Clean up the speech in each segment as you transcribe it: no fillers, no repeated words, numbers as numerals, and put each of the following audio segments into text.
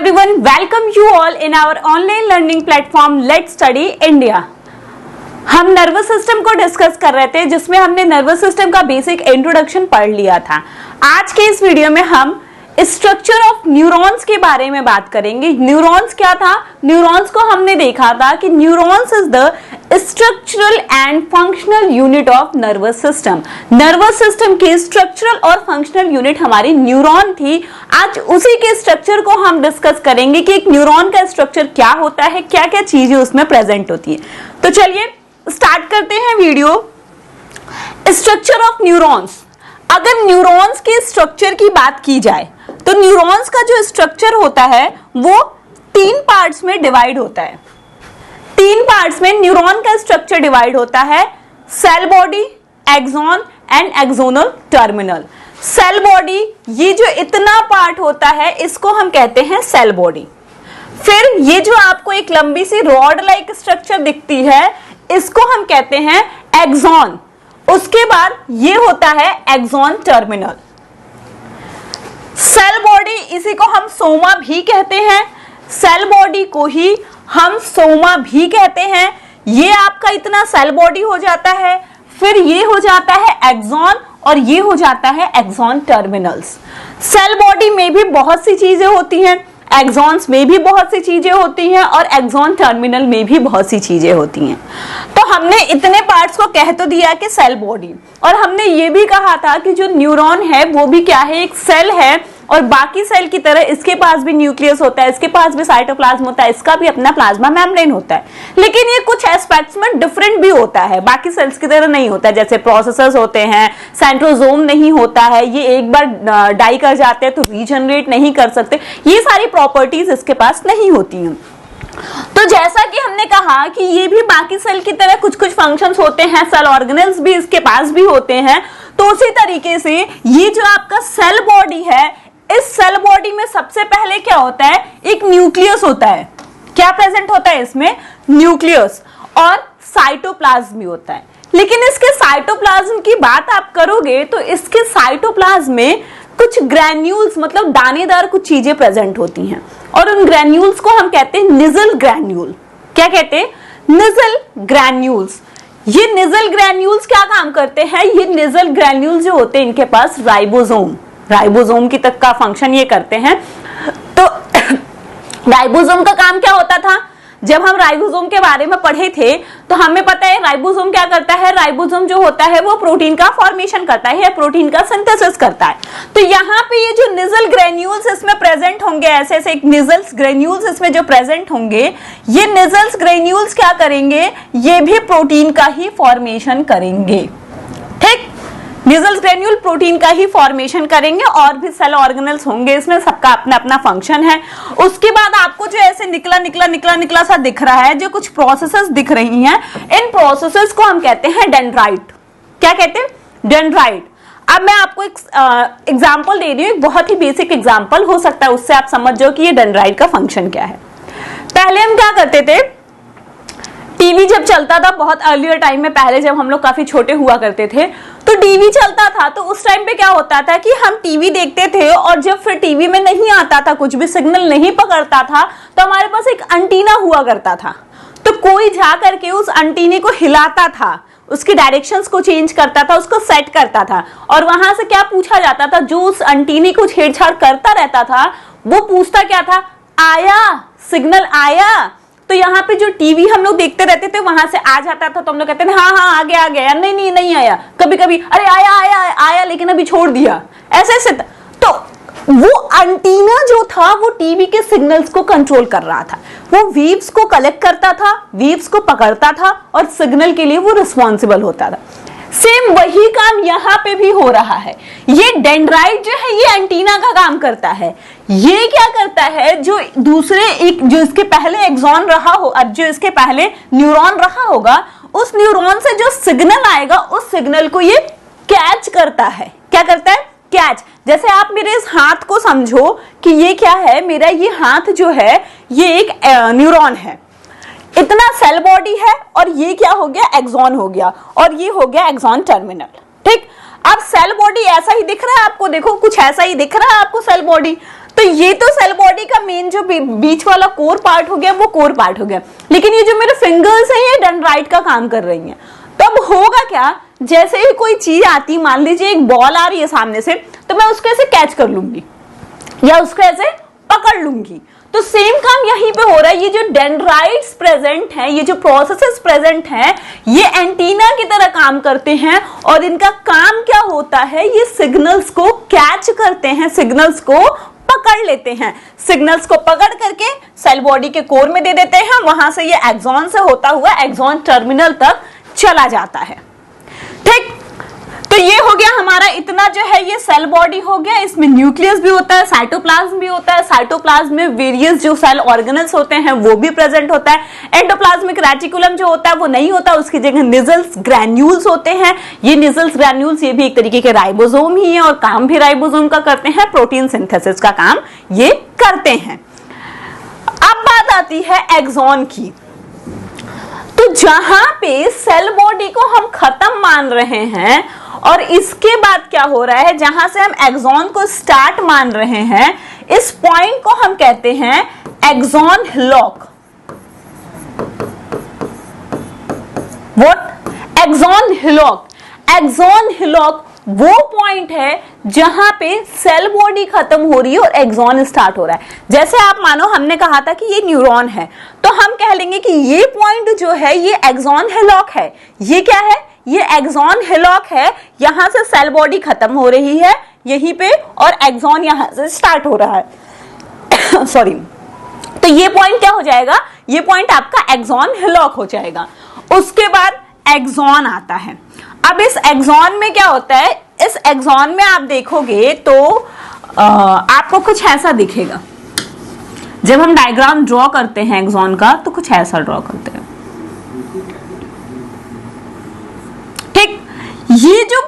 everyone, welcome you all in our online learning platform Let's Study India। हम nervous system को discuss कर रहे थे जिसमें हमने नर्वस सिस्टम का बेसिक इंट्रोडक्शन पढ़ लिया था। आज के इस वीडियो में हम स्ट्रक्चर ऑफ न्यूरॉन्स के बारे में बात करेंगे। न्यूरॉन्स क्या था? न्यूरॉन्स को हमने देखा था कि neurons is the structural and functional unit of nervous system. Nervous system की स्ट्रक्चरल और फंक्शनल यूनिट हमारी न्यूरॉन थी। आज उसी के स्ट्रक्चर को हम डिस्कस करेंगे कि एक न्यूरॉन का स्ट्रक्चर क्या होता है, क्या क्या चीजें उसमें प्रेजेंट होती है। तो चलिए स्टार्ट करते हैं वीडियो। Structure of neurons. अगर न्यूरॉन्स के स्ट्रक्चर की बात की जाए तो न्यूरॉन्स का जो स्ट्रक्चर होता है वो तीन पार्ट्स में डिवाइड होता है। तीन पार्ट्स में न्यूरॉन का स्ट्रक्चर डिवाइड होता है: cell body, axon and axonal terminal. Cell body, ये जो इतना पार्ट होता है इसको हम कहते हैं सेल बॉडी। फिर ये जो आपको एक लंबी सी रॉड लाइक स्ट्रक्चर दिखती है इसको हम कहते हैं एक्सॉन। उसके बाद ये होता है एक्सॉन टर्मिनल। सेल बॉडी, इसी को हम सोमा भी कहते हैं। सेल बॉडी को ही हम सोमा भी कहते हैं। ये आपका इतना सेल बॉडी हो जाता है, फिर ये हो जाता है एक्सॉन और ये हो जाता है एक्सॉन टर्मिनल्स। सेल बॉडी में भी बहुत सी चीजें होती हैं, एक्सॉन्स में भी बहुत सी चीजें होती हैं और एक्सॉन टर्मिनल में भी बहुत सी चीजें होती हैं। तो हमने इतने पार्ट्स को कह तो दिया कि सेल बॉडी, और हमने ये भी कहा था कि जो न्यूरॉन है वो भी क्या है, एक सेल है। और बाकी सेल की तरह इसके पास भी न्यूक्लियस होता है, इसके पास भी साइटोप्लाज्म होता है, इसका भी अपना प्लाज्मा मेम्ब्रेन होता है। लेकिन ये कुछ एस्पेक्ट्स में डिफरेंट भी होता है, बाकी सेल्स की तरह नहीं होता है। जैसे प्रोसेसर्स होते हैं, सेंट्रोसोम नहीं होता है, ये एक बार डाई कर जाते हैं तो रीजनरेट नहीं कर सकते। ये सारी प्रॉपर्टीज इसके पास नहीं होती हैं। तो जैसा कि हमने कहा कि ये भी बाकी सेल की तरह कुछ कुछ फंक्शंस होते हैं, सेल ऑर्गेनेल्स भी इसके पास भी होते हैं। तो उसी तरीके से ये जो आपका सेल बॉडी है, इस सेल बॉडी में सबसे पहले क्या होता है, एक न्यूक्लियस होता है। क्या प्रेजेंट होता है इसमें? न्यूक्लियस और साइटोप्लाज्म भी होता है। लेकिन इसके साइटोप्लाज्म की बात आप करोगे तो इसके साइटोप्लाज्म में कुछ ग्रैन्यूल्स, मतलब दानेदार कुछ चीजें प्रेजेंट होती हैं और उन ग्रैन्यूल्स को हम कहते हैं निजल ग्रैन्यूल। क्या कहते हैं? Nissl granules. ये निजल ग्रैन्यूल्स क्या काम करते हैं? ये निजल ग्रैन्यूल्स जो होते हैं इनके पास राइबोसोम की तक का फंक्शन ये करते हैं। तो राइबोसोम का काम क्या होता था? जब हम राइबोसोम के बारे में पढ़े थे तो हमें पता है राइबोसोम क्या करता है। राइबोसोम जो होता है वो प्रोटीन का फॉर्मेशन करता है या प्रोटीन का सिंथेसिस करता है। तो यहाँ पे ये जो निजल ग्रेन्यूल्स इसमें प्रेजेंट होंगे, ऐसे ऐसे एक निजल्स ग्रेन्यूल्स इसमें जो प्रेजेंट होंगे, ये निजल्स ग्रेन्यूल्स क्या करेंगे, ये भी प्रोटीन का ही फॉर्मेशन करेंगे। ठीक, निजल्स ग्रेन्यूल प्रोटीन का ही फॉर्मेशन करेंगे और भी सेल ऑर्गेनल्स होंगे इसमें, सबका अपना अपना फंक्शन है। उसके बाद आपको जो ऐसे निकला सा दिख रहा है, जो कुछ प्रोसेसेस दिख रही हैं, इन प्रोसेसेस को हम कहते हैं डेंड्राइट। क्या कहते हैं? डेंड्राइट। अब मैं आपको एक एग्जांपल दे रही हूँ, एक बहुत ही बेसिक एग्जांपल, हो सकता है उससे आप समझ जाओ कि ये डेंड्राइट का फंक्शन क्या है। पहले हम क्या करते थे, टीवी जब चलता था बहुत अर्लियर टाइम में, पहले जब हम लोग काफी छोटे हुआ करते थे तो टीवी चलता था, तो उस टाइम पे क्या होता था कि हम टीवी देखते थे और जब फिर टीवी में नहीं आता था, कुछ भी सिग्नल नहीं पकड़ता था, तो हमारे पास एक एंटीना हुआ करता था। तो कोई जा करके उस एंटीने को हिलाता था, उसकी डायरेक्शंस को चेंज करता था, उसको सेट करता था और वहां से क्या पूछा जाता था, जो उस एंटीने को छेड़छाड़ करता रहता था वो पूछता क्या था, आया सिग्नल आया। तो यहाँ पे जो टीवी हम लोग देखते रहते थे वहां से आ जाता था, तो हम लोग कहते थे हाँ आ गया, नहीं आया। कभी कभी अरे आया लेकिन अभी छोड़ दिया, ऐसे तो वो एंटीना जो था वो टीवी के सिग्नल्स को कंट्रोल कर रहा था। वो वेव्स को कलेक्ट करता था, वेव्स को पकड़ता था और सिग्नल के लिए वो रिस्पॉन्सिबल होता था। सेम वही काम यहाँ पे भी हो रहा है। ये डेंड्राइट जो है ये एंटीना का काम करता है। ये क्या करता है, जो दूसरे एक, जो इसके पहले एक्सॉन रहा हो, जो इसके पहले न्यूरॉन रहा होगा, उस न्यूरॉन से जो सिग्नल आएगा उस सिग्नल को ये कैच करता है। क्या करता है? कैच। जैसे आप मेरे इस हाथ को समझो कि ये क्या है, मेरा ये हाथ जो है ये एक न्यूरॉन है, इतना सेल बॉडी है और ये क्या हो गया, एक्सॉन हो गया और ये हो गया एक्सॉन टर्मिनल। ठीक, अब सेल बॉडी ऐसा ही दिख रहा है आपको, देखो कुछ ऐसा ही दिख रहा है आपको सेल बॉडी। तो तो ये तो सेल बॉडी का मेन जो बीच वाला कोर पार्ट हो गया, वो कोर पार्ट हो गया। लेकिन ये जो मेरे फिंगर्स हैं ये डेंड्राइट का काम कर रही हैं। तो अब होगा क्या, जैसे ही कोई चीज आती, मान लीजिए एक बॉल आ रही है सामने से, तो मैं उसको ऐसे कैच कर लूंगी या उसको ऐसे पकड़ लूंगी। तो सेम काम यहीं पे हो रहा है। ये जो डेंड्राइट्स प्रेजेंट हैं, ये जो प्रोसेसेस प्रेजेंट हैं, ये एंटीना की तरह काम करते हैं। और इनका काम क्या होता है, ये सिग्नल्स को कैच करते हैं, सिग्नल्स को पकड़ लेते हैं। सिग्नल्स को पकड़ करके सेल बॉडी के कोर में दे देते हैं। वहां से ये एक्सॉन से होता हुआ एक्सॉन टर्मिनल तक चला जाता है। ठीक, तो ये हो गया हमारा इतना जो है ये सेल बॉडी हो गया। इसमें न्यूक्लियस भी होता है, साइटोप्लाज्म भी होता है। साइटोप्लाज्म में वेरियस जो सेल ऑर्गेनल्स होते हैं वो भी प्रेजेंट होता है। एंडोप्लाज्मिक रेटिकुलम जो होता है वो नहीं होता, उसकी जगह निजल्स ग्रैन्यूल्स होते हैं। ये निजल्स ग्रैन्यूल्स ये भी एक तरीके के राइबोसोम ही है और काम भी राइबोसोम का करते हैं, प्रोटीन सिंथेसिस का काम ये करते हैं। अब बात आती है एक्सॉन की। तो जहां पे सेल बॉडी को हम खत्म मान रहे हैं और इसके बाद क्या हो रहा है, जहां से हम एक्सॉन को स्टार्ट मान रहे हैं, इस पॉइंट को हम कहते हैं axon hillock. What? Axon hillock. Axon hillock वो पॉइंट है जहां पे सेल बॉडी खत्म हो रही है और एक्सॉन स्टार्ट हो रहा है। जैसे आप मानो हमने कहा था कि ये न्यूरॉन है, तो हम कह लेंगे कि ये पॉइंट जो है ये एक्सॉन हिलॉक है। ये क्या है? ये एक्सॉन हिलॉक है। यहां से सेल बॉडी खत्म हो रही है यहीं पे और एक्सॉन यहां से स्टार्ट हो रहा है। सॉरी। तो ये पॉइंट क्या हो जाएगा? ये पॉइंट आपका एक्सॉन हिलॉक हो जाएगा। उसके बाद एक्सॉन आता है। अब इस एक्सॉन में क्या होता है, इस एक्सॉन में आप देखोगे तो आपको कुछ ऐसा दिखेगा। जब हम डायग्राम ड्रॉ करते हैं एक्सॉन का तो कुछ ऐसा ड्रॉ करते हैं। ठीक, ये जो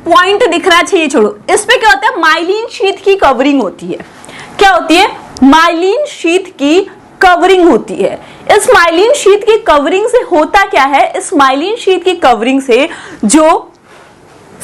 पॉइंट दिख रहा है, ये छोड़ो, इस पे क्या होता है, माइलिन शीथ की कवरिंग होती है। क्या होती है? माइलिन शीथ की कवरिंग होती है। इस माइलिन शीथ की कवरिंग से होता क्या है, इस माइलिन शीथ की कवरिंग से जो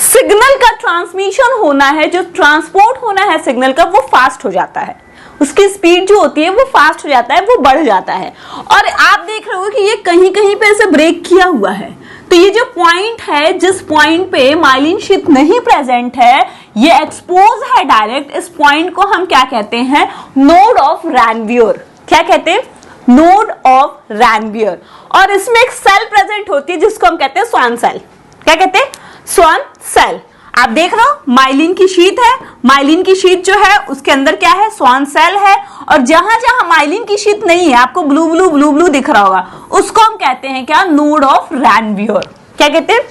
सिग्नल का ट्रांसमिशन होना है, जो ट्रांसपोर्ट होना है सिग्नल का, वो फास्ट हो जाता है। उसकी स्पीड जो होती है वो फास्ट हो जाता है, वो बढ़ जाता है। और आप देख रहे हो कि ये कहीं कहीं पे ऐसे ब्रेक किया हुआ है। तो ये जो पॉइंट है, जिस पॉइंट पे माइलिन शीथ नहीं प्रेजेंट है, ये एक्सपोज है डायरेक्ट, इस पॉइंट को हम क्या कहते हैं? Node of Ranvier. क्या कहते हैं? Node of Ranvier. और इसमें एक सेल प्रेजेंट होती है जिसको हम कहते हैं स्वान सेल। क्या कहते हैं? Schwann cell. आप देख रहे हो माइलिन की शीट है, माइलिन की शीट जो है उसके अंदर क्या है? स्वान सेल है। और जहां जहां माइलिन की शीट नहीं है, आपको ब्लू ब्लू ब्लू ब्लू दिख रहा होगा, उसको हम कहते हैं क्या? Node of Ranvier. क्या कहते हैं?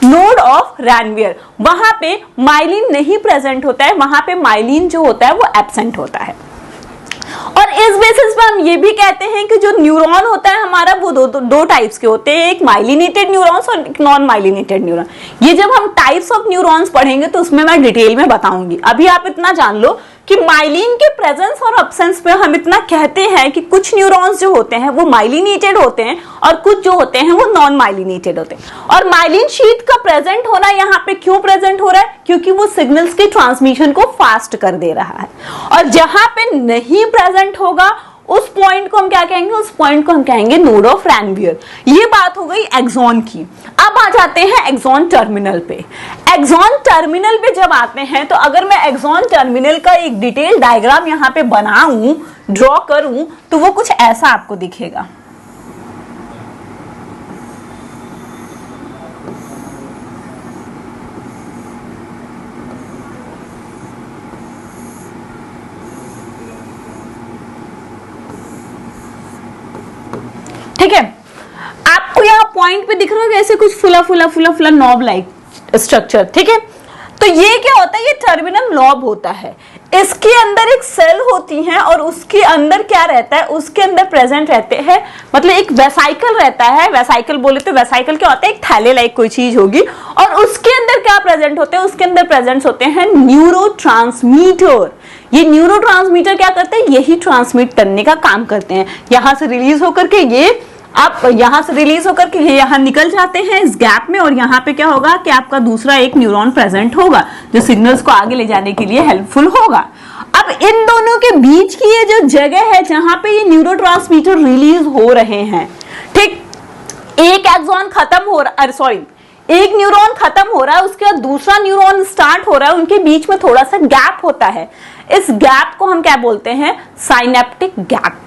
Node of Ranvier. वहां पे माइलिन नहीं प्रेजेंट होता है, वहां पे माइलिन जो होता है वो एब्सेंट होता है। और इस बेसिस पर हम ये भी कहते हैं कि जो न्यूरॉन होता है हमारा, वो दो टाइप्स के होते हैं, एक माइलिनेटेड न्यूरॉन्स और एक नॉन माइलिनेटेड न्यूरॉन। ये जब हम टाइप्स ऑफ न्यूरॉन्स पढ़ेंगे तो उसमें मैं डिटेल में बताऊंगी। अभी आप इतना जान लो कि माइलिन के प्रेजेंस और अब्सेंस पे हम इतना कहते हैं कि कुछ न्यूरॉन्स जो होते हैं वो माइलिनेटेड होते हैं और कुछ जो होते हैं वो नॉन माइलिनेटेड होते हैं। और माइलिन शीथ का प्रेजेंट होना यहाँ पे क्यों प्रेजेंट हो रहा है? क्योंकि वो सिग्नल्स के ट्रांसमिशन को फास्ट कर दे रहा है। और जहां पे नहीं प्रेजेंट होगा उस पॉइंट को हम क्या कहेंगे? उस पॉइंट को हम कहेंगे नोड ऑफ रैनवियर। ये बात हो गई एक्सॉन की। अब आ जाते हैं एक्सॉन टर्मिनल पे। एक्सॉन टर्मिनल पे जब आते हैं तो अगर मैं एक्सॉन टर्मिनल का एक डिटेल डायग्राम यहाँ पे बनाऊं, ड्रॉ करूं, तो वो कुछ ऐसा आपको दिखेगा। ठीक है, आपको यहाँ पॉइंट पे दिख रहा है ऐसे कुछ फुला फुला फुला फुला नॉब लाइक स्ट्रक्चर। ठीक है, तो ये क्या होता है? ये टर्मिनल नॉब होता है। इसके अंदर एक सेल होती है और उसके अंदर क्या रहता है? उसके अंदर प्रेजेंट रहते हैं, मतलब एक वेसाइकल रहता है। वेसाइकल बोले तो वेसाइकल क्या होता है? एक थैले लाइक कोई चीज होगी। और उसके अंदर क्या प्रेजेंट होते हैं? उसके अंदर प्रेजेंट होते हैं न्यूरोट्रांसमीटर। ये न्यूरोट्रांसमीटर क्या करते हैं? यही ट्रांसमिट करने का काम करते हैं। यहां से रिलीज होकर के ये आप यहां से रिलीज होकर के यहां निकल जाते हैं इस गैप में, और यहां पे क्या होगा कि आपका दूसरा एक न्यूरॉन प्रेजेंट होगा जो सिग्नल्स को आगे ले जाने के लिए हेल्पफुल होगा। अब इन दोनों के बीच की ये जो जगह है जहां पे ये न्यूरोट्रांसमीटर रिलीज हो रहे हैं, ठीक, एक एक्सॉन खत्म हो रहा, एक न्यूरॉन खत्म हो रहा है, उसके बाद दूसरा न्यूरॉन स्टार्ट हो रहा है, उनके बीच में थोड़ा सा गैप होता है। इस गैप को हम क्या बोलते हैं? Synaptic gap.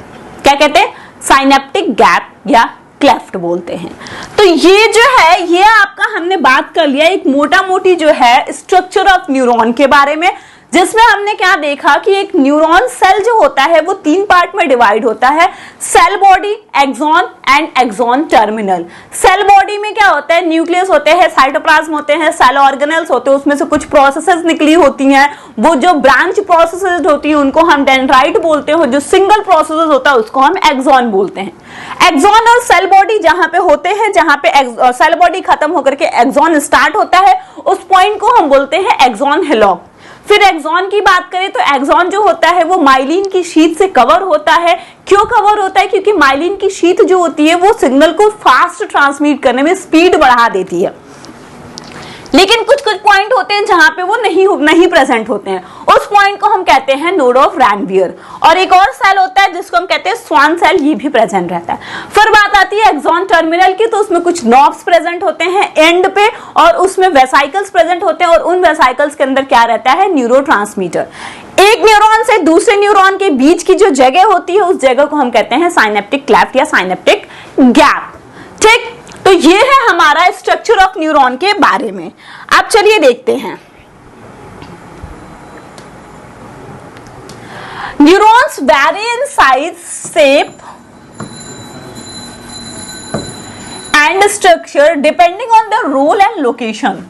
क्या कहते हैं? साइनेप्टिक गैप या क्लेफ्ट बोलते हैं। तो ये जो है, ये आपका हमने बात कर लिया एक मोटा मोटी जो है स्ट्रक्चर ऑफ न्यूरॉन के बारे में, जिसमें हमने क्या देखा कि एक न्यूरॉन सेल जो होता है वो 3 पार्ट में डिवाइड होता है, cell body, axon and axon terminal. Cell body में क्या होता है? न्यूक्लियस होते हैं, साइटोप्लाज्म होते हैं, सेल ऑर्गेनेल्स होते हैं, उसमें से कुछ प्रोसेसेस निकली होती हैं, वो जो ब्रांच प्रोसेसेस होती हैं उनको हम डेंड्राइट बोलते हैं, जो सिंगल प्रोसेस होता है उसको हम एक्सॉन बोलते हैं। एक्सॉन और सेल बॉडी जहां पे होते हैं, जहां पे सेल बॉडी खत्म होकर के एक्सॉन स्टार्ट होता है, उस पॉइंट को हम बोलते हैं एक्सॉन हिलॉक। फिर एक्सॉन की बात करें तो एक्सॉन जो होता है वो माइलिन की शीट से कवर होता है। क्यों कवर होता है? क्योंकि माइलिन की शीट जो होती है वो सिग्नल को फास्ट ट्रांसमिट करने में स्पीड बढ़ा देती है। लेकिन कुछ कुछ पॉइंट होते हैं जहां पे वो नहीं प्रेजेंट होते हैं, उस पॉइंट को हम कहते हैं नोड ऑफ रैनवियर। और एक और सेल होता है जिसको हम कहते हैं स्वान सेल, ये भी प्रेजेंट रहता है। फिर बात आती है एक्सॉन टर्मिनल की, तो उसमें कुछ नॉब्स प्रेजेंट होते हैं एंड पे, और उसमें वेसाइकल्स प्रेजेंट होते हैं, और उन वेसाइकल्स के अंदर क्या रहता है? न्यूरोट्रांसमीटर। एक न्यूरॉन से दूसरे न्यूरॉन के बीच की जो जगह होती है उस जगह को हम कहते हैं साइनेप्टिक क्लेफ्ट या साइनेप्टिक गैप। ठीक, तो ये है हमारा स्ट्रक्चर ऑफ न्यूरॉन के बारे में। अब चलिए देखते हैं neurons vary in size, shape and structure depending on the role and location.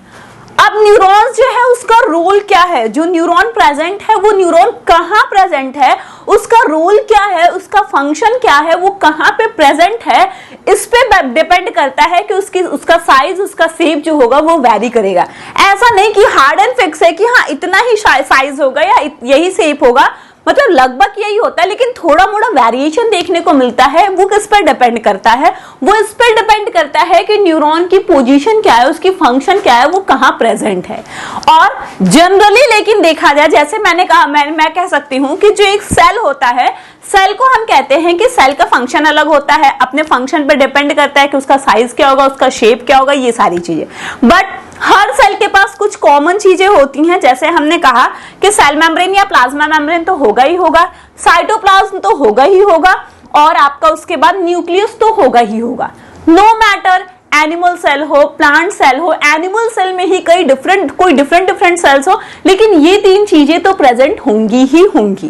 अब न्यूरॉन्स जो है उसका रोल क्या है? जो न्यूरॉन प्रेजेंट है वो न्यूरॉन कहाँ प्रेजेंट है, उसका रोल क्या है, उसका फंक्शन क्या है, वो कहाँ पे प्रेजेंट है, इस पे डिपेंड करता है कि उसका साइज, उसका शेप जो होगा वो वैरी करेगा। ऐसा नहीं कि हार्ड एंड फिक्स है कि हाँ इतना ही साइज होगा या यही शेप होगा, मतलब लगभग यही होता है, लेकिन थोड़ा मोड़ा वेरिएशन देखने को मिलता है। वो किस पर डिपेंड करता है? वो इस पर डिपेंड करता है कि न्यूरॉन की पोजीशन क्या है, उसकी फंक्शन क्या है, वो कहाँ प्रेजेंट है। और जनरली लेकिन देखा जाए, जैसे मैंने कहा, मैं कह सकती हूँ कि जो एक सेल होता है, सेल को हम कहते हैं कि सेल का फंक्शन अलग होता है, अपने फंक्शन पे डिपेंड करता है कि उसका साइज क्या होगा, उसका शेप क्या होगा, ये सारी चीजें। बट हर सेल के पास कुछ कॉमन चीजें होती हैं। जैसे हमने कहा कि सेल मेम्ब्रेन या प्लाज्मा मेम्ब्रेन तो होगा ही होगा, साइटोप्लाज्म तो होगा ही होगा, और आपका उसके बाद न्यूक्लियस तो होगा ही होगा। नो मैटर एनिमल सेल हो, प्लांट सेल हो, एनिमल सेल में ही कोई डिफरेंट सेल्स हो, लेकिन ये 3 चीजें तो प्रेजेंट होंगी ही होंगी।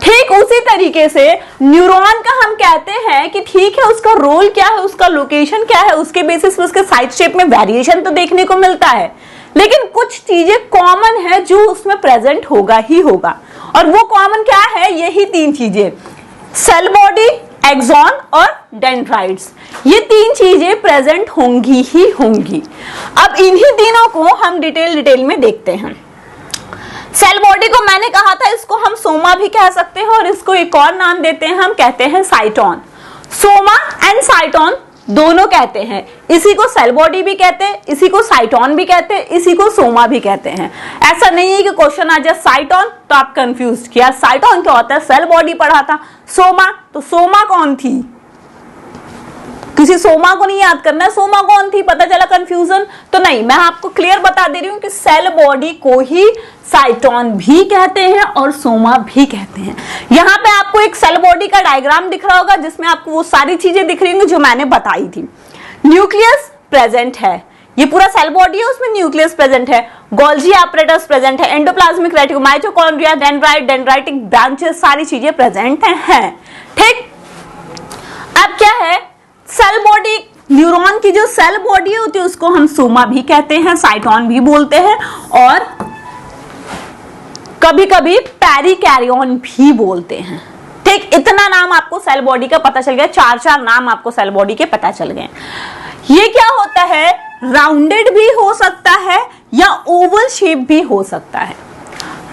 ठीक उसी तरीके से न्यूरॉन का हम कहते हैं कि ठीक है, उसका रोल क्या है, उसका लोकेशन क्या है, उसके बेसिस पे उसके साइज शेप में वेरिएशन तो देखने को मिलता है, लेकिन कुछ चीजें कॉमन है जो उसमें प्रेजेंट होगा ही होगा। और वो कॉमन क्या है? यही 3 चीजें, सेल बॉडी, एक्सॉन और डेंड्राइट्स, ये 3 चीजें प्रेजेंट होंगी ही होंगी। अब इन्हीं तीनों को हम डिटेल में देखते हैं। सेल बॉडी को मैंने कहा था, इसको हम सोमा भी कह सकते हैं, और इसको एक और नाम देते हैं, हम कहते हैं साइटोन। सोमा एंड साइटोन दोनों कहते हैं, इसी को सेल बॉडी भी कहते हैं, इसी को साइटोन भी कहते हैं, इसी को सोमा भी कहते हैं। ऐसा नहीं है कि क्वेश्चन आ जाए साइटोन तो आप कंफ्यूज किया, साइटोन क्या होता है, सेल बॉडी पढ़ा था, सोमा तो सोमा कौन थी, किसी सोमा को नहीं याद करना, सोमा कौन थी, पता चला कंफ्यूजन। तो नहीं, मैं आपको क्लियर बता दे रही हूं कि सेल बॉडी को ही साइटोन भी कहते हैं और सोमा भी कहते हैं। यहां पे आपको एक सेल बॉडी का डायग्राम दिख रहा होगा जिसमें आपको वो सारी चीजें दिख रही होंगी जो मैंने बताई थी। न्यूक्लियस प्रेजेंट है, ये पूरा सेल बॉडी है, उसमें न्यूक्लियस प्रेजेंट है, गोल्जी एपरेटस प्रेजेंट है, endoplasmic reticulum, mitochondria, dendritic branches, सारी चीजें प्रेजेंट हैं। ठीक, अब क्या है, सेल बॉडी, न्यूरॉन की जो सेल बॉडी होती है उसको हम सोमा भी कहते हैं, साइटोन भी बोलते हैं, और कभी कभी पेरिकैरियन भी बोलते हैं। ठीक, इतना नाम आपको सेल बॉडी का पता चल गया, 4 नाम आपको सेल बॉडी के पता चल गए। ये क्या होता है, राउंडेड भी हो सकता है या ओवल शेप भी हो सकता है।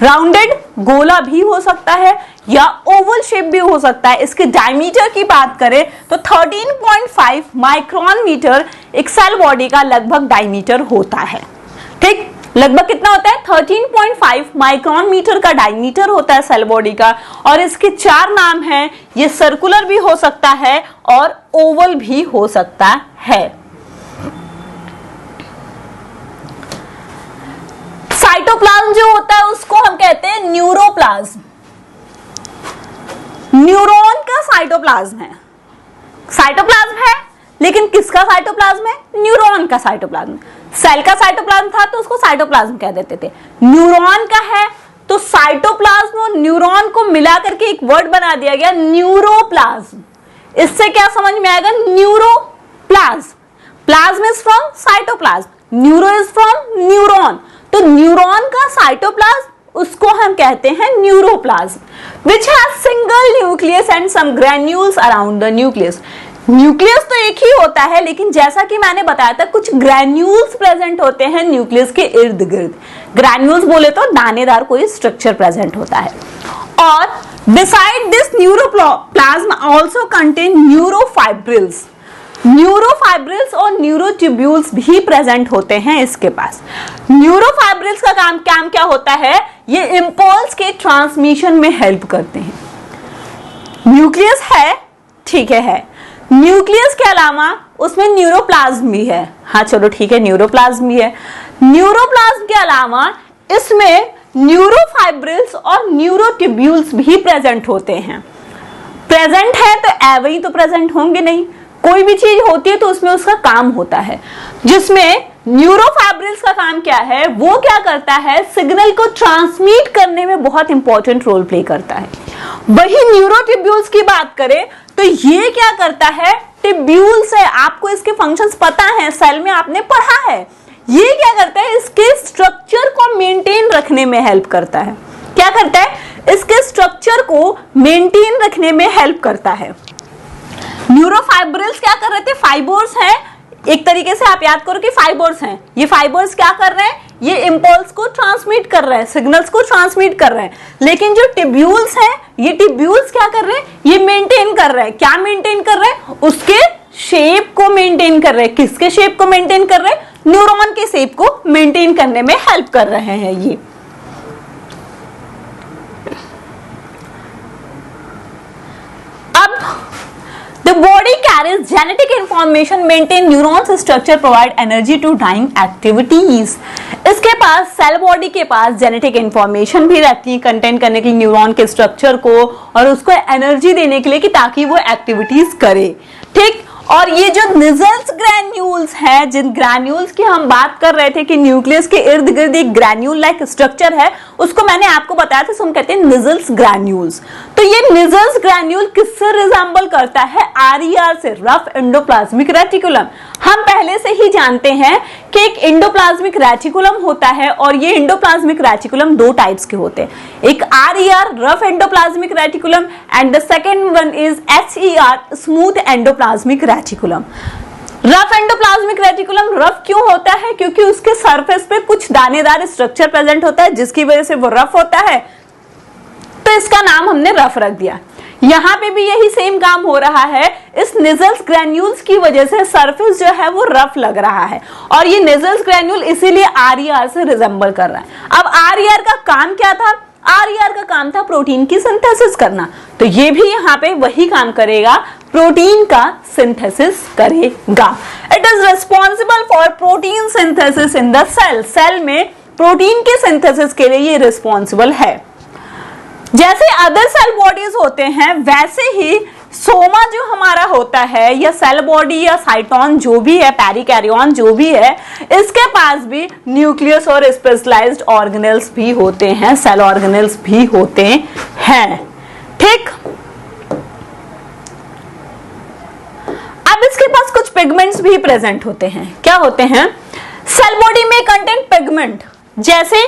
राउंडेड गोला भी हो सकता है या ओवल शेप भी हो सकता है। इसके डायमीटर की बात करें तो 13.5 माइक्रोन मीटर एक सेल बॉडी का लगभग डायमीटर होता है। ठीक, लगभग कितना होता है 13.5 माइक्रोन मीटर का डायमीटर होता है सेल बॉडी का, और इसके 4 नाम हैं। ये सर्कुलर भी हो सकता है और ओवल भी हो सकता है। साइटोप्लाज्म जो होता है उसको हम कहते हैं न्यूरोप्लाज्म। न्यूरॉन का साइटोप्लाज्म है, साइटोप्लाज्म है लेकिन किसका साइटोप्लाज्म है? न्यूरॉन का साइटोप्लाज्म। सेल का साइटोप्लाज्म था तो उसको साइटोप्लाज्म कह देते थे। न्यूरॉन का है तो साइटोप्लाज्म और न्यूरॉन को मिलाकर के एक वर्ड बना दिया गया न्यूरोप्लाज्म। इससे क्या समझ में आएगा? Neuroplasm. Plasm is from cytoplasm, neuro is from neuron, तो न्यूरॉन का साइटोप्लाज्म उसको हम कहते हैं neuroplasm. Which has single nucleus and some granules around the nucleus. Nucleus तो एक ही होता है लेकिन जैसा कि मैंने बताया था कुछ ग्रैन्यूल्स प्रेजेंट होते हैं न्यूक्लियस के इर्द गिर्द। ग्रैन्यूल्स बोले तो दानेदार कोई स्ट्रक्चर प्रेजेंट होता है। और beside this neuroplasm also contain neurofibrils. Neurofibrils और न्यूरोट्यूब्यूल्स भी प्रेजेंट होते हैं इसके पास। न्यूरोफाइब्रिल्स का काम क्या होता है? ये इंपल्स के ट्रांसमिशन में हेल्प करते हैं। न्यूक्लियस है, ठीक है, न्यूक्लियस के अलावा उसमें न्यूरोप्लाज्म भी है। हाँ चलो ठीक है, न्यूरोप्लाज्म भी है। न्यूरोप्लाज्म के अलावा इसमें न्यूरोफाइब्रिल्स और न्यूरोट्यूब्यूल्स भी प्रेजेंट होते हैं। प्रेजेंट है तो एवं ही तो प्रेजेंट होंगे नहीं, कोई भी चीज होती है तो उसमें उसका काम होता है। जिसमें न्यूरोफाइब्रिल्स का काम क्या है? वो क्या करता है? सिग्नल को ट्रांसमिट करने में बहुत इंपॉर्टेंट रोल प्ले करता है। वही न्यूरोट्यूब्यूल्स की बात करें तो ये क्या करता है? ट्यूब्यूल्स है, आपको इसके फंक्शंस पता है, सेल में आपने पढ़ा है। ये क्या करता है? इसके स्ट्रक्चर को मेंटेन रखने में हेल्प करता है। क्या करता है? इसके स्ट्रक्चर को मेंटेन रखने में हेल्प करता है। न्यूरोफाइब्रिल्स क्या कर रहे थे? फाइबर्स हैं, एक तरीके से आप याद करो कि फाइबर्स हैं। ये फाइबर्स क्या कर रहे हैं? ये इंपल्स को ट्रांसमिट कर रहे हैं, सिग्नल्स को ट्रांसमिट कर रहे हैं। लेकिन जो ट्यूब्यूल्स हैं, ये ट्यूब्यूल्स क्या कर रहे हैं? ये मेंटेन कर रहे हैं। क्या मेंटेन कर रहे हैं? उसके शेप को मेंटेन कर रहे हैं। किसके शेप को मेंटेन कर रहे हैं? न्यूरॉन के शेप को मेंटेन करने में हेल्प कर रहे हैं ये। अब The body carries genetic information, maintain neurons structure, provide energy to dying activities. इसके पास सेल बॉडी के पास जेनेटिक इंफॉर्मेशन भी रहती है कंटेन करने के लिए न्यूरॉन के स्ट्रक्चर को और उसको एनर्जी देने के लिए कि ताकि वो एक्टिविटीज करे। ठीक, और ये जो निजल्स ग्रैन्यूल्स हैं, जिन ग्रैन्यूल्स की हम बात कर रहे थे कि न्यूक्लियस के इर्द गिर्द एक ग्रैन्यूल लाइक स्ट्रक्चर है, उसको मैंने आपको बताया था, हम कहते हैं निजल्स ग्रैन्यूल्स। तो ये निजल्स ग्रैन्यूल किससे रिजेंबल करता है? आरईआर से, रफ एंडोप्लाज्मिक रेटिकुलम। हम पहले से ही जानते हैं कि एक एंडोप्लाज्मिक रेटिकुलम होता है और ये एंडोप्लाज्मिक रेटिकुलम 2 टाइप्स के होते हैं। एक RER, rough endoplasmic reticulum, and the second one is HER, smooth endoplasmic reticulum. Rough endoplasmic reticulum rough क्यों होता है? क्योंकि उसके सरफेस पे कुछ दानेदार स्ट्रक्चर प्रेजेंट होता है जिसकी वजह से वो रफ होता है, तो इसका नाम हमने रफ रख दिया। यहां पे भी यही सेम काम हो रहा है। इस निजल्स ग्रैन्यूल्स की वजह से सरफेस जो है वो रफ लग रहा है और ये निजल्स ग्रैन्यूल इसीलिए आरईआर से रिजेंबल कर रहा है। अब आरईआर का काम क्या था? आरईआर का काम था प्रोटीन की सिंथेसिस करना, तो ये भी यहाँ पे वही काम करेगा, प्रोटीन का सिंथेसिस करेगा। It is responsible for protein synthesis in the cell. Cell में प्रोटीन के सिंथेसिस के लिए ये रिस्पॉन्सिबल है। जैसे अदर सेल बॉडीज होते हैं वैसे ही सोमा जो हमारा होता है, या सेल बॉडी या साइटोन जो भी है, पेरिकैरियन जो भी है, इसके पास भी न्यूक्लियस और स्पेशलाइज्ड ऑर्गेनेल्स भी होते हैं, सेल ऑर्गेनेल्स भी होते हैं। ठीक, अब इसके पास कुछ पिगमेंट्स भी प्रेजेंट होते हैं। क्या होते हैं? सेल बॉडी में कंटेंट पिगमेंट, जैसे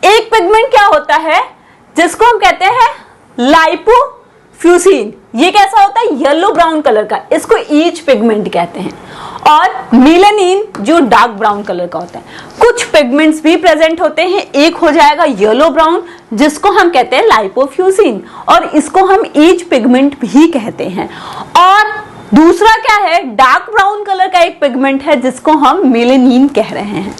एक पिगमेंट क्या होता है जिसको हम कहते हैं लाइपोफ्यूसिन। ये कैसा होता है? येलो ब्राउन कलर का, इसको ईच पिगमेंट कहते हैं। और मेलानिन जो डार्क ब्राउन कलर का होता है। कुछ पिगमेंट्स भी प्रेजेंट होते हैं, एक हो जाएगा येलो ब्राउन जिसको हम कहते हैं लाइपोफ्यूसिन, और इसको हम ईच पिगमेंट भी कहते हैं। और दूसरा क्या है? डार्क ब्राउन कलर का एक पिगमेंट है जिसको हम मेलानिन कह रहे हैं।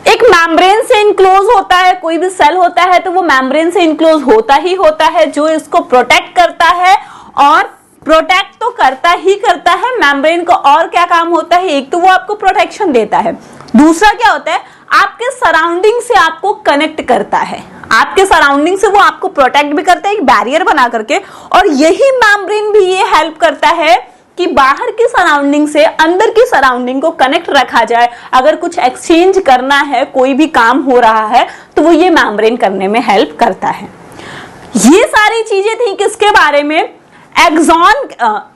एक मेम्ब्रेन से इनक्लोज होता है, कोई भी सेल होता है तो वो मेम्ब्रेन से इनक्लोज होता ही होता है, जो इसको प्रोटेक्ट करता है। और प्रोटेक्ट तो करता ही करता है, मेम्ब्रेन का और क्या काम होता है, एक तो वो आपको प्रोटेक्शन देता है, दूसरा क्या होता है, आपके सराउंडिंग से आपको कनेक्ट करता है, आपके सराउंडिंग से वो आपको प्रोटेक्ट भी करता है एक बैरियर बना करके। और यही मेम्ब्रेन भी ये हेल्प करता है कि बाहर की सराउंडिंग से अंदर की सराउंडिंग को कनेक्ट रखा जाए। अगर कुछ एक्सचेंज करना है, कोई भी काम हो रहा है, तो वो ये मेम्ब्रेन करने में हेल्प करता है। ये सारी चीजें थी किसके बारे में, एक्सॉन,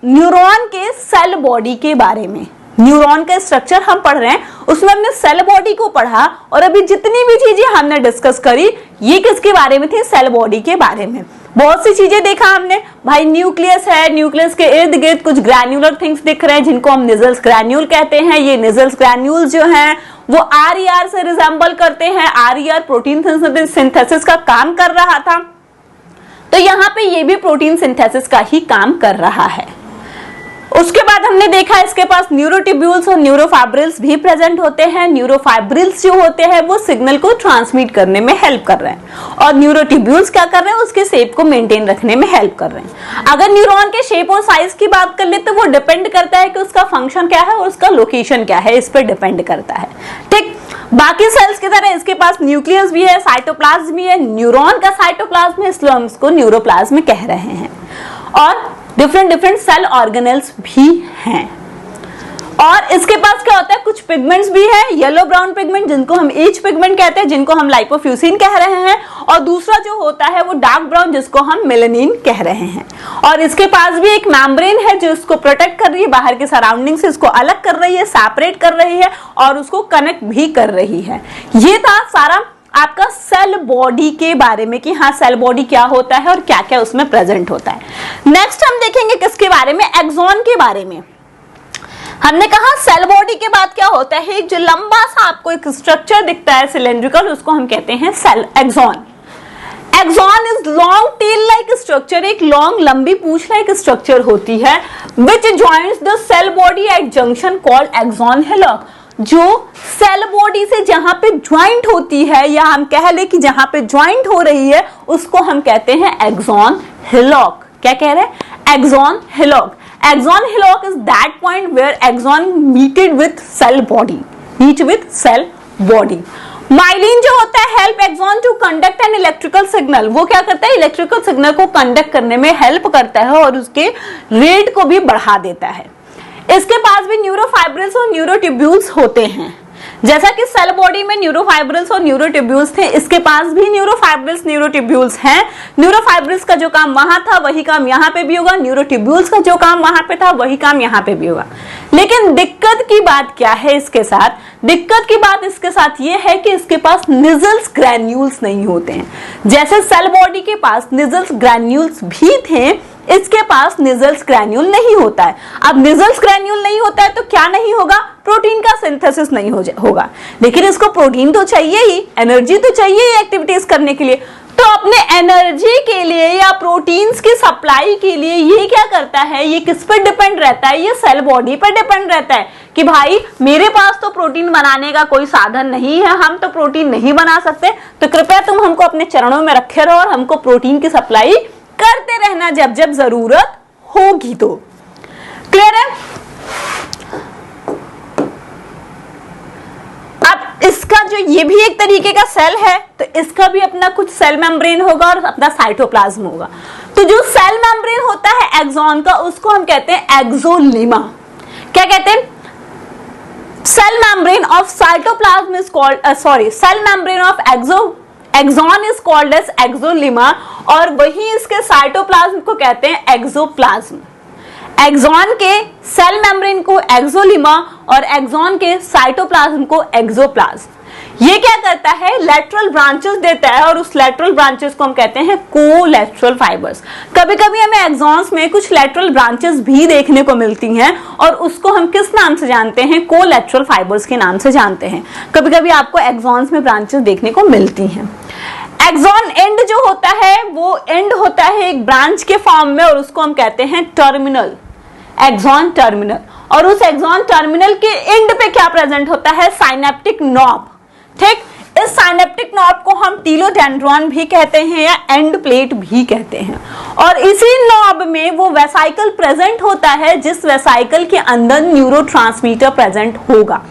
न्यूरॉन के सेल बॉडी के बारे में। न्यूरॉन का स्ट्रक्चर हम पढ़ रहे हैं, उसमें हमने सेल बॉडी को पढ़ा, और अभी जितनी भी चीजें हमने डिस्कस करी ये किसके बारे में थी, सेल बॉडी के बारे में। बहुत सी चीजें देखा हमने भाई, न्यूक्लियस है, न्यूक्लियस के इर्द गिर्द कुछ ग्रैन्युलर थिंग्स दिख रहे हैं जिनको हम निजल्स ग्रैन्यूल कहते हैं। ये निजल्स ग्रैन्यूल जो हैं वो आरईआर से रिजेंबल करते हैं, आरईआर प्रोटीन सिंथेसिस का काम कर रहा था, तो यहाँ पे ये भी प्रोटीन सिंथेसिस का ही काम कर रहा है। उसके बाद हमने देखा इसके पास न्यूरोट्यूब्यूल्स और न्यूरोफाइब्रिल्स भी प्रेजेंट होते हैं। न्यूरोफाइब्रिल्स जो होते हैं वो सिग्नल को ट्रांसमिट करने में हेल्प कर रहे हैं, और न्यूरोट्यूब्यूल्स क्या कर रहे हैं, उसके शेप को मेंटेन रखने में हेल्प कर रहे हैं। अगर न्यूरॉन के शेप और साइज की बात कर ले तो वो डिपेंड करता है कि उसका फंक्शन क्या है और उसका लोकेशन क्या है, इस पर डिपेंड करता है। ठीक, बाकी सेल्स की तरह इसके पास न्यूक्लियस भी है, साइटोप्लाज्म भी है। न्यूरॉन का साइटोप्लाज्म है, इसलिए हम इसको न्यूरोप्लाज्म कह रहे हैं। और डिफरेंट सेल ऑर्गेनेल्स भी हैं। और इसके पास क्या होता है, कुछ पिगमेंट्स भी है, येलो ब्राउन पिगमेंट जिनको हम एज पिगमेंट कहते हैं, जिनको हम लाइपोफ्यूसिन कह रहे हैं, और दूसरा जो होता है वो डार्क ब्राउन जिसको हम मेलानिन कह रहे हैं। और इसके पास भी एक मेम्ब्रेन है जो इसको प्रोटेक्ट कर रही है, बाहर के सराउंडिंग से इसको अलग कर रही है, सेपरेट कर रही है, और उसको कनेक्ट भी कर रही है। ये था सारा आपका सेल बॉडी के बारे में कि हाँ सेल बॉडी क्या होता है और क्या क्या उसमें प्रेजेंट होता है। नेक्स्ट हम देखेंगे किसके बारे में, एक्सॉन के बारे में। हमने कहा सेल बॉडी के बाद क्या होता है, जो लंबा सा आपको एक स्ट्रक्चर दिखता है सिलेंड्रिकल, उसको हम कहते हैं cell axon. Axon is long tail like structure, एक लॉन्ग लंबी पूंछ लाइक स्ट्रक्चर होती है, which joints the cell body at junction called axon hillock, जो सेल बॉडी से जहां पे ज्वाइंट होती है, या हम कह ले कि जहां पे ज्वाइंट हो रही है, उसको हम कहते हैं एक्सॉन हिलॉक। क्या कह रहे हैं, axon hillock. Axon hillock is that point where axon meeted with cell body, meet with cell body. Myelin जो होता है help axon to conduct an electrical signal, वो क्या करता है, इलेक्ट्रिकल सिग्नल को कंडक्ट करने में हेल्प करता है और उसके रेट को भी बढ़ा देता है। इसके पास भी न्यूरोफाइब्रिल्स और न्यूरोट्यूब्यूल्स होते हैं, जैसा कि सेल बॉडी में न्यूरोफाइब्रिल्स और न्यूरोट्यूब्यूल्स थे, इसके पास भी न्यूरोफाइब्रिल्स न्यूरोट्यूब्यूल्स हैं। न्यूरोफाइब्रिल्स का जो काम वहां था वही काम यहाँ पे भी होगा, न्यूरोट्यूब्यूल्स का जो काम वहां पे था वही काम यहाँ पे भी होगा। लेकिन दिक्कत की बात क्या है इसके साथ, दिक्कत की बात इसके साथ ये है कि इसके पास निजल्स ग्रैन्यूल्स नहीं होते हैं। जैसे सेल बॉडी के पास निजल्स ग्रैन्यूल्स भी थे, इसके पास निजल्स ग्रैन्यूल नहीं होता है। अब निजल्स ग्रैन्यूल नहीं होता है तो क्या नहीं होगा, प्रोटीन का सिंथेसिस नहीं होगा। लेकिन इसको प्रोटीन तो चाहिए ही, एनर्जी तो चाहिए ही एक्टिविटीज करने के लिए, तो अपने एनर्जी के लिए या प्रोटीन्स की सप्लाई के लिए ये क्या करता है, ये किस पर डिपेंड रहता है, ये सेल बॉडी पर डिपेंड रहता है कि भाई मेरे पास तो प्रोटीन बनाने का कोई साधन नहीं है, हम तो प्रोटीन नहीं बना सकते, तो कृपया तुम हमको अपने चरणों में रखे रहो और हमको प्रोटीन की सप्लाई करते रहना जब जब जरूरत होगी। तो क्लियर है। अब इसका जो ये भी एक तरीके का सेल है, तो इसका भी अपना कुछ सेल मेम्ब्रेन होगा और अपना साइटोप्लाज्म होगा। तो जो सेल मेम्ब्रेन होता है एक्सॉन का, उसको हम कहते हैं एक्सोलिमा। क्या कहते हैं, cell membrane of cytoplasm is called cell membrane of axon is called as axolemma, और वही इसके साइटोप्लाज्म को कहते हैं एक्सोप्लाज्म। एक्सॉन के सेल मेम्ब्रेन को एक्सोलिमा और एक्सॉन के साइटोप्लाज्म को एक्सोप्लाज्म। ये क्या करता है, लेटरल ब्रांचेस देता है, और उस लेटरल ब्रांचेस को हम कहते हैं कोलेटरल फाइबर्स। कभी कभी हमें एक्सॉन्स में कुछ लेटरल ब्रांचेस भी देखने को मिलती हैं, और उसको हम किस नाम से जानते हैं, कोलेटरल फाइबर्स के नाम से जानते हैं। कभी कभी आपको एक्सॉन्स में ब्रांचेस देखने को मिलती हैं। एक्सॉन एंड जो होता है वो एंड होता है एक ब्रांच के फॉर्म में, और उसको हम कहते हैं टर्मिनल, एक्सॉन टर्मिनल। और उस एक्सॉन टर्मिनल के एंड पे क्या प्रेजेंट होता है, साइनेप्टिक नॉब। ठीक, इस साइनेप्टिक नॉब को हम टीलोडेंड्रॉन भी कहते हैं या एंड प्लेट भी कहते हैं। और इसी नॉब में वो वेसाइकल प्रेजेंट होता है जिस वेसाइकल के अंदर न्यूरोट्रांसमीटर प्रेजेंट होगा।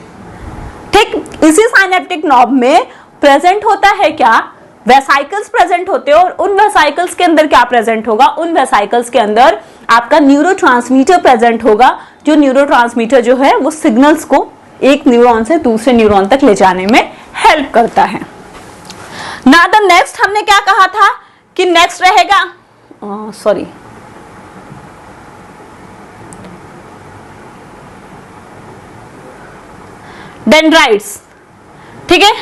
ठीक, इसी साइनेप्टिक नॉब में प्रेजेंट होता है क्या, वेसाइकल्स प्रेजेंट होते हैं। और उन वेसाइकल्स के अंदर क्या प्रेजेंट होगा, उन वेसाइकल्स के अंदर आपका न्यूरोट्रांसमीटर प्रेजेंट होगा, जो न्यूरोट्रांसमीटर जो है वो सिग्नल्स को एक न्यूरॉन से दूसरे न्यूरॉन तक ले जाने में हेल्प करता है। ना द नेक्स्ट हमने क्या कहा था कि नेक्स्ट रहेगा, सॉरी डेंड्राइट्स। ठीक है,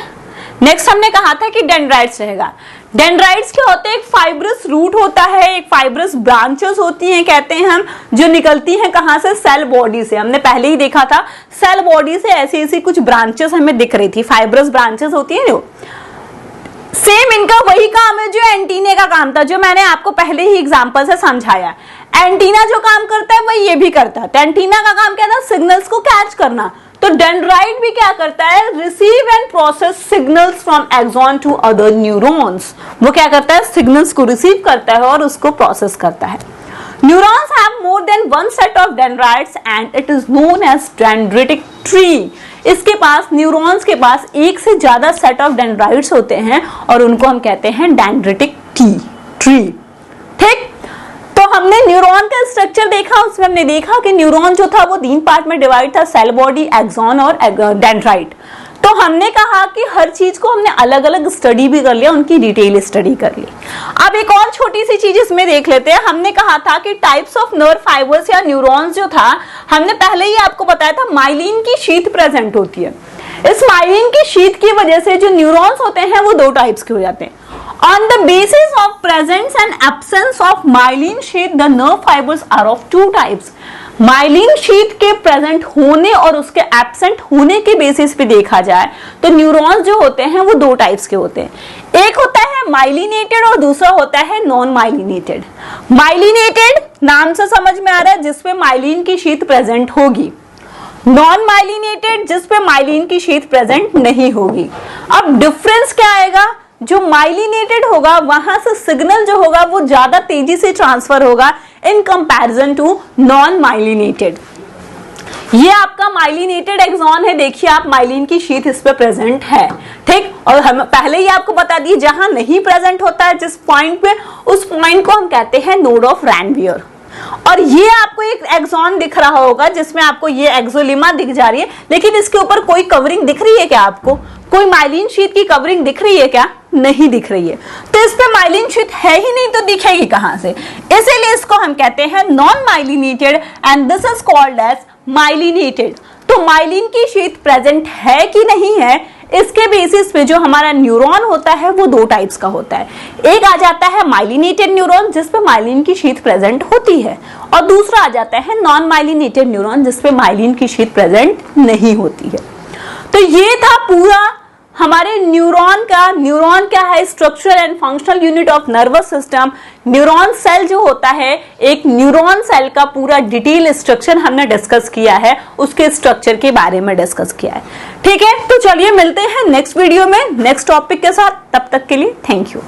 नेक्स्ट हमने कहा था कि डेंड्राइट्स रहेगा। डेंड्राइट्स क्या होते हैं, एक फाइब्रस रूट होता है, एक फाइब्रस ब्रांचेस होती हैं कहते हैं हम, जो निकलती हैं कहां से, सेल बॉडी से। हमने पहले ही देखा था सेल बॉडी से ऐसी ऐसी कुछ ब्रांचेस हमें दिख रही थी, फाइब्रस ब्रांचेस होती है जो। सेम इनका वही काम है जो एंटीने का काम था, जो मैंने आपको पहले ही एग्जांपल से समझाया। एंटीना जो काम करता है वही ये भी करता है। तो एंटीना का काम क्या था, सिग्नल्स को कैच करना। तो डेंड्राइट भी क्या करता है, receive and process signals from axon to other neurons. वो क्या करता है, सिग्नल्स को रिसीव करता है और उसको प्रोसेस करता है। Neurons have more than one set of dendrites and it is known as dendritic tree. इसके पास, न्यूरॉन्स के पास एक से ज्यादा सेट ऑफ डेंड्राइट्स होते हैं और उनको हम कहते हैं डेंड्रिटिक ट्री। ठीक, तो हमने न्यूरॉन का स्ट्रक्चर देखा, उसमें हमने देखा कि न्यूरॉन जो था वो 3 पार्ट में डिवाइड था, सेल बॉडी, एक्सॉन और डेंड्राइट। तो हमने कहा कि हर चीज को हमने अलग अलग स्टडी भी कर लिया, उनकी डिटेल स्टडी कर ली। अब एक और छोटी सी चीज इसमें देख लेते हैं। हमने कहा था कि टाइप्स ऑफ नर्व फाइबर्स या न्यूरॉन्स जो था, हमने पहले ही आपको बताया था माइलिन की शीथ प्रेजेंट होती है। इस माइलिन की शीथ की वजह से जो न्यूरॉन्स होते हैं वो 2 टाइप्स के हो जाते हैं। On the basis of presence and absence of myelin sheath, the nerve fibers are of 2 types. Myelin sheath के प्रेजेंट होने और उसके एब्सेंट होने के बेसिस पे देखा जाए तो न्यूरॉन्स जो होते हैं वो 2 टाइप्स के होते हैं। एक होता है माइलिनेटेड और दूसरा होता है नॉन माइलिनेटेड। माइलिनेटेड नाम से समझ में आ रहा है, जिसपे माइलिन की शीथ प्रेजेंट होगी। नॉन माइलिनेटेड, जिसपे माइलिन की शीथ प्रेजेंट नहीं होगी। अब डिफरेंस क्या आएगा, जो माइलिनेटेड होगा वहां से सिग्नल जो होगा वो ज्यादा तेजी से ट्रांसफर होगा in comparison to non myelinated. ये आपका माइलिनेटेड एक्सॉन है, देखिए आप माइलिन की शीथ इस पे प्रेजेंट है। ठीक, और हम पहले ही आपको बता दिए जहां नहीं प्रेजेंट होता है जिस पॉइंट पे, उस पॉइंट को हम कहते हैं नोड ऑफ रैनवियर। और ये आपको एक एक्सॉन दिख रहा होगा जिसमें आपको ये एक्सोलिमा दिख जा रही है, लेकिन इसके ऊपर कोई कवरिंग दिख रही है क्या आपको, कोई माइलिन शीथ की कवरिंग दिख रही है क्या, नहीं दिख रही है। तो इस पे माइलिन शीथ है ही नहीं तो दिखेगी कहां से, इसीलिए इसको हम कहते हैं non myelinated and this is called as myelinated. तो माइलिन की शीथ प्रेजेंट है कि नहीं है, इसके बेसिस पे जो हमारा न्यूरॉन होता है वो 2 टाइप्स का होता है। एक आ जाता है माइलिनेटेड न्यूरॉन जिसपे माइलिन की शीथ प्रेजेंट होती है, और दूसरा आ जाता है नॉन माइलिनेटेड न्यूरॉन जिसपे माइलिन की शीथ प्रेजेंट नहीं होती है। तो ये था पूरा हमारे न्यूरॉन का। न्यूरॉन क्या है, structural and functional unit of nervous system. Neuron cell जो होता है, एक न्यूरॉन सेल का पूरा डिटेल स्ट्रक्चर हमने डिस्कस किया है, उसके स्ट्रक्चर के बारे में डिस्कस किया है। ठीक है, तो चलिए मिलते हैं नेक्स्ट वीडियो में नेक्स्ट टॉपिक के साथ। तब तक के लिए थैंक यू।